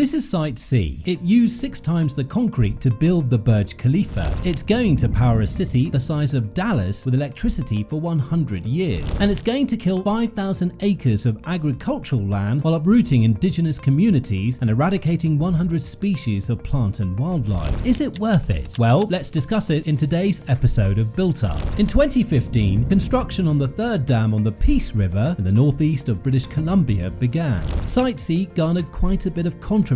This is Site C. It used 6 times the concrete to build the Burj Khalifa. It's going to power a city the size of Dallas with electricity for 100 years. And it's going to kill 5,000 acres of agricultural land while uprooting indigenous communities and eradicating 100 species of plant and wildlife. Is it worth it? Well, let's discuss it in today's episode of Built Up. In 2015, construction on the third dam on the Peace River in the northeast of British Columbia began. Site C garnered quite a bit of controversy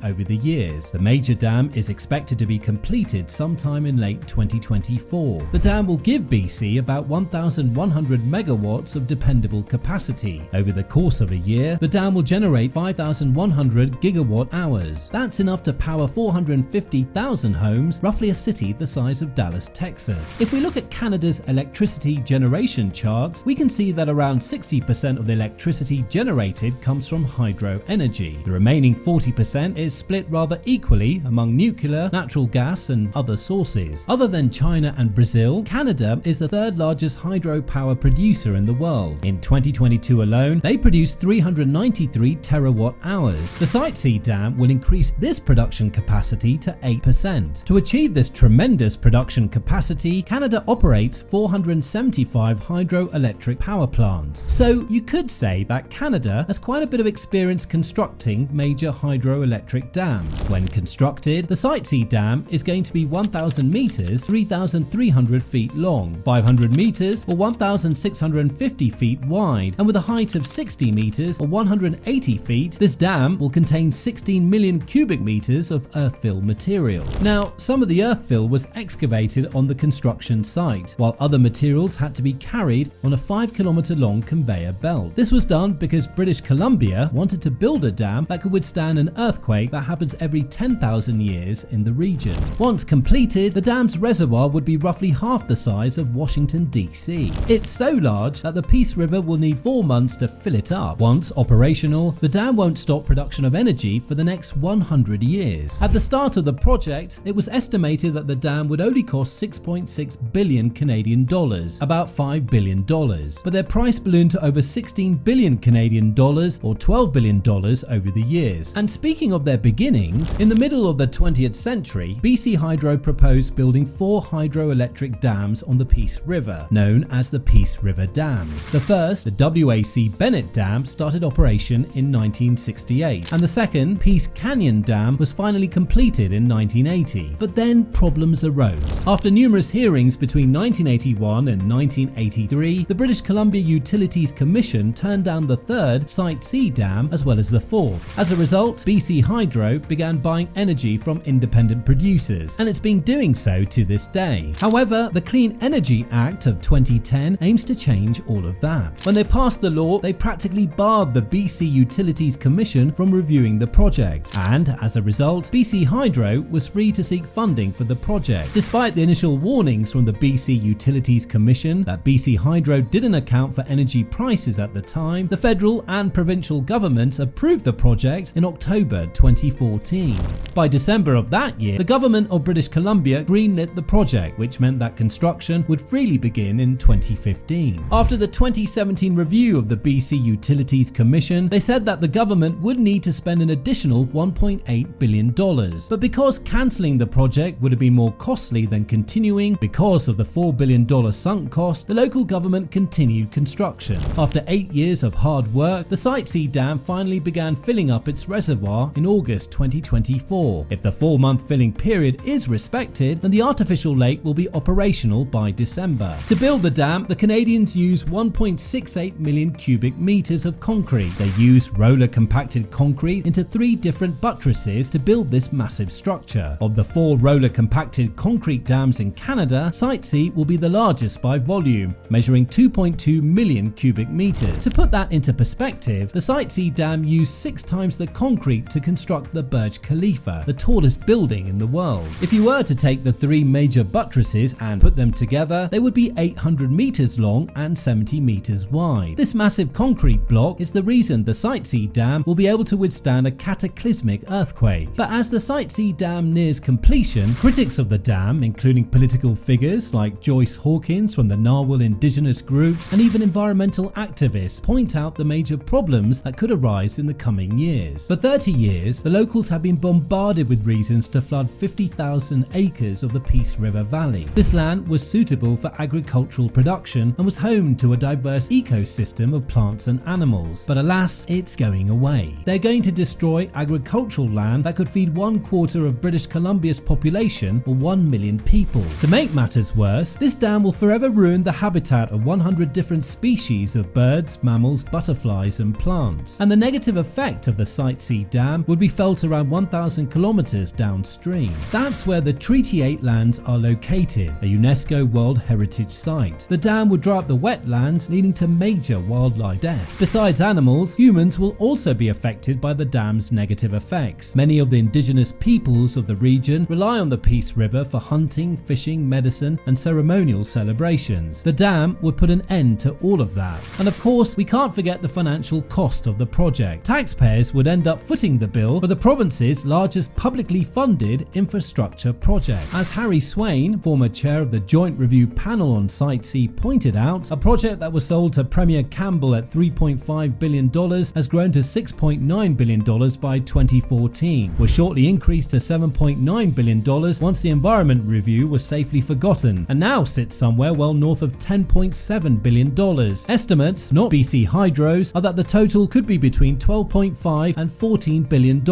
over the years. The major dam is expected to be completed sometime in late 2024. The dam will give BC about 1,100 megawatts of dependable capacity. Over the course of a year, the dam will generate 5,100 gigawatt hours. That's enough to power 450,000 homes, roughly a city the size of Dallas, Texas. If we look at Canada's electricity generation charts, we can see that around 60% of the electricity generated comes from hydro energy. The remaining 40% is split rather equally among nuclear, natural gas and other sources. Other than China and Brazil, Canada is the third largest hydropower producer in the world. In 2022 alone, they produced 393 terawatt hours. The Site C dam will increase this production capacity to 8%. To achieve this tremendous production capacity, Canada operates 475 hydroelectric power plants. So you could say that Canada has quite a bit of experience constructing major hydroelectric dams. When constructed, the Site C dam is going to be 1,000 meters, 3,300 feet long, 500 meters or 1,650 feet wide, and with a height of 60 meters or 180 feet, this dam will contain 16 million cubic meters of earthfill material. Now, some of the earthfill was excavated on the construction site, while other materials had to be carried on a 5-kilometer long conveyor belt. This was done because British Columbia wanted to build a dam that could withstand an earthquake that happens every 10,000 years in the region. Once completed, the dam's reservoir would be roughly half the size of Washington, D.C. It's so large that the Peace River will need 4 months to fill it up. Once operational, the dam won't stop production of energy for the next 100 years. At the start of the project, it was estimated that the dam would only cost 6.6 billion Canadian dollars, about $5 billion, but their price ballooned to over 16 billion Canadian dollars or $12 billion over the years. And speaking of their beginnings, in the middle of the 20th century, BC Hydro proposed building 4 hydroelectric dams on the Peace River, known as the Peace River Dams. The first, the WAC Bennett Dam, started operation in 1968, and the second, Peace Canyon Dam, was finally completed in 1980. But then problems arose. After numerous hearings between 1981 and 1983, the British Columbia Utilities Commission turned down the third, Site C dam, as well as the fourth. As a result, BC Hydro began buying energy from independent producers, and it's been doing so to this day. However, the Clean Energy Act of 2010 aims to change all of that. When they passed the law, they practically barred the BC Utilities Commission from reviewing the project, and as a result, BC Hydro was free to seek funding for the project. Despite the initial warnings from the BC Utilities Commission that BC Hydro didn't account for energy prices at the time, the federal and provincial governments approved the project in October 2014. By December of that year, the government of British Columbia greenlit the project, which meant that construction would freely begin in 2015. After the 2017 review of the BC Utilities Commission, they said that the government would need to spend an additional $1.8 billion. But because cancelling the project would have been more costly than continuing because of the $4 billion sunk cost, the local government continued construction. After 8 years of hard work, the Site C dam finally began filling up its reservoir in August 2024. If the 4-month filling period is respected, then the artificial lake will be operational by December. To build the dam, the Canadians used 1.68 million cubic meters of concrete. They used roller compacted concrete into 3 different buttresses to build this massive structure. Of the 4 roller compacted concrete dams in Canada, Site C will be the largest by volume, measuring 2.2 million cubic meters. To put that into perspective, the Site C dam used 6 times the concrete to construct the Burj Khalifa, the tallest building in the world. If you were to take the 3 major buttresses and put them together, they would be 800 meters long and 70 meters wide. This massive concrete block is the reason the Site C dam will be able to withstand a cataclysmic earthquake. But as the Site C dam nears completion, critics of the dam, including political figures like Joyce Hawkins from the Narwhal Indigenous groups and even environmental activists, point out the major problems that could arise in the coming years. For 30 30 years, the locals have been bombarded with reasons to flood 50,000 acres of the Peace River Valley. This land was suitable for agricultural production and was home to a diverse ecosystem of plants and animals. But alas, it's going away. They're going to destroy agricultural land that could feed 1/4 of British Columbia's population, or 1 million people. To make matters worse, this dam will forever ruin the habitat of 100 different species of birds, mammals, butterflies and plants. And the negative effect of the Site C dam would be felt around 1,000 kilometers downstream. That's where the Treaty 8 lands are located, a UNESCO World Heritage Site. The dam would dry up the wetlands, leading to major wildlife death. Besides animals, humans will also be affected by the dam's negative effects. Many of the indigenous peoples of the region rely on the Peace River for hunting, fishing, medicine and ceremonial celebrations. The dam would put an end to all of that. And of course, we can't forget the financial cost of the project. Taxpayers would end up footing the bill for the province's largest publicly funded infrastructure project. As Harry Swain, former chair of the Joint Review Panel on Site C, pointed out, a project that was sold to Premier Campbell at $3.5 billion has grown to $6.9 billion by 2014, was shortly increased to $7.9 billion once the Environment Review was safely forgotten, and now sits somewhere well north of $10.7 billion. Estimates, not BC Hydro's, are that the total could be between $12.5 and $14 billion,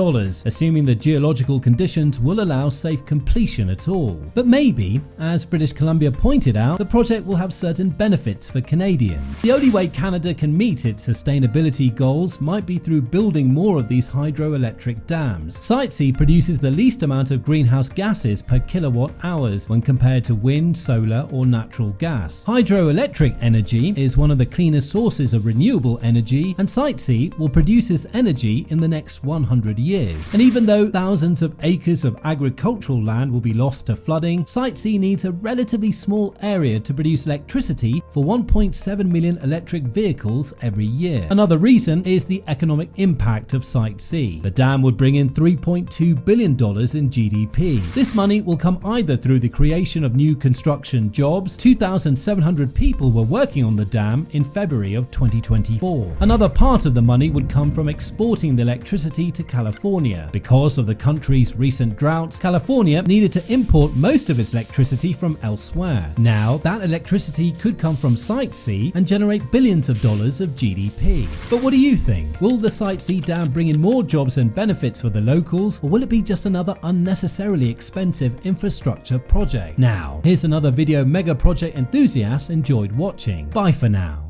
assuming the geological conditions will allow safe completion at all. But maybe, as British Columbia pointed out, the project will have certain benefits for Canadians. The only way Canada can meet its sustainability goals might be through building more of these hydroelectric dams. Site C produces the least amount of greenhouse gases per kilowatt hours when compared to wind, solar or natural gas. Hydroelectric energy is one of the cleanest sources of renewable energy, and Site C will produce this energy in the next 100 years. And even though thousands of acres of agricultural land will be lost to flooding, Site C needs a relatively small area to produce electricity for 1.7 million electric vehicles every year. Another reason is the economic impact of Site C. The dam would bring in $3.2 billion in GDP. This money will come either through the creation of new construction jobs. 2,700 people were working on the dam in February of 2024. Another part of the money would come from exporting the electricity to California. Because of the country's recent droughts, California needed to import most of its electricity from elsewhere. Now, that electricity could come from Site C and generate billions of dollars of GDP. But what do you think? Will the Site C dam bring in more jobs and benefits for the locals, or will it be just another unnecessarily expensive infrastructure project? Now, here's another video mega project enthusiasts enjoyed watching. Bye for now.